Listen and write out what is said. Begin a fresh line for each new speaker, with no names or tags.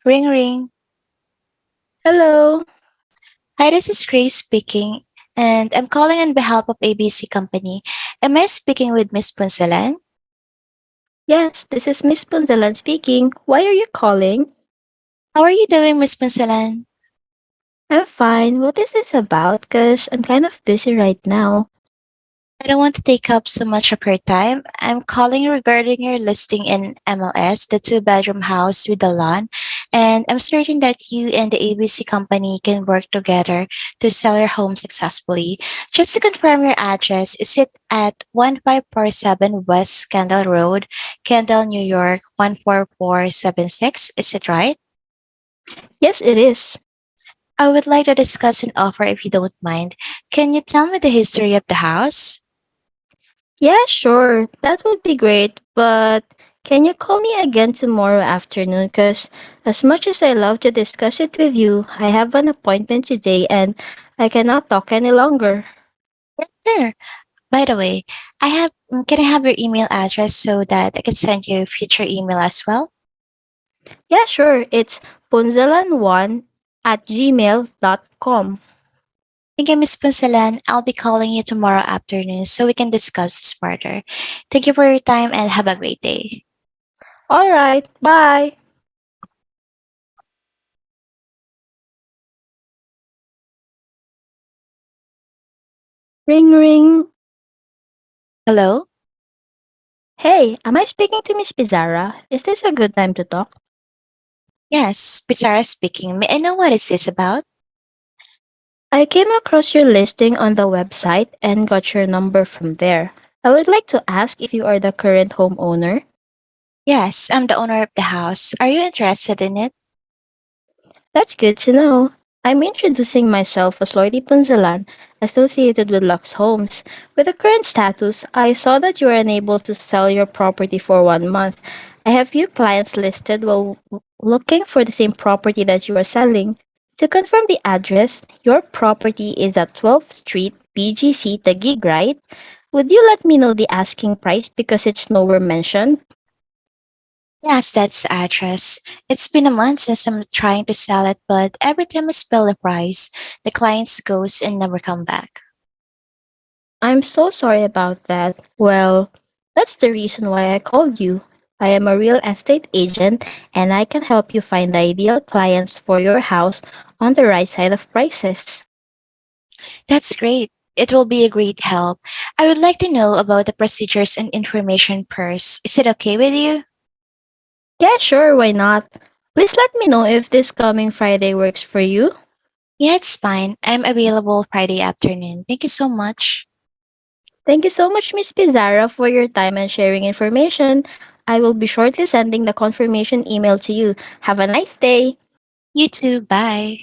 Ring ring.
Hello.
Hi, this is Grace speaking, and I'm calling on behalf of ABC Company. Am I speaking with Miss Punsalan?
Yes, this is Miss Punzalan speaking. Why are you calling?
How are you doing, Miss Punsalan?
I'm fine. What is this about? Because I'm kind of busy right now.
I don't want to take up so much of your time. I'm calling regarding your listing in MLS, the two-bedroom house with the lawn, and I'm certain that you and the ABC Company can work together to sell your home successfully. Just to confirm your address, is it at 1547 West Kendall Road, Kendall, New York 14476? Is it right?
Yes, it is.
I would like to discuss an offer if you don't mind. Can you tell me the history of the house?
Yeah, sure. That would be great. But can you call me again tomorrow afternoon? Because as much as I love to discuss it with you, I have an appointment today and I cannot talk any longer.
Sure. By the way, can I have your email address so that I can send you a future email as well?
Yeah, sure. It's punzalan1 at gmail.com.
Thank you, Miss Punsalan. I'll be calling you tomorrow afternoon so we can discuss this further. Thank you for your time and have a great day.
All right. Bye. Ring ring.
Hello?
Hey, am I speaking to Miss Pizarra? Is this a good time to talk?
Yes, Pizarra speaking. May I know what is this about?
I came across your listing on the website and got your number from there. I would like to ask if you are the current homeowner.
Yes, I'm the owner of the house. Are you interested in it?
That's good to know. I'm introducing myself as Lloydie Punzalan, associated with Lux Homes. With the current status, I saw that you are unable to sell your property for 1 month. I have few clients listed while looking for the same property that you are selling. To confirm the address, your property is at 12th Street, BGC, Taguig, right? Would you let me know the asking price because it's nowhere mentioned?
Yes, that's the address. It's been a month since I'm trying to sell it, but every time I spell the price, the clients goes and never come back.
I'm so sorry about that. Well, that's the reason why I called you. I am a real estate agent and I can help you find the ideal clients for your house on the right side of prices.
That's great. It will be a great help. I would like to know about the procedures and information first. Is it okay with you?
Yeah, sure, why not? Please let me know if this coming Friday works for you.
Yeah, it's fine. I'm available Friday afternoon. Thank you so much.
Thank you so much, Miss Pizarra, for your time and sharing information. I will be shortly sending the confirmation email to you. Have a nice day.
You too. Bye.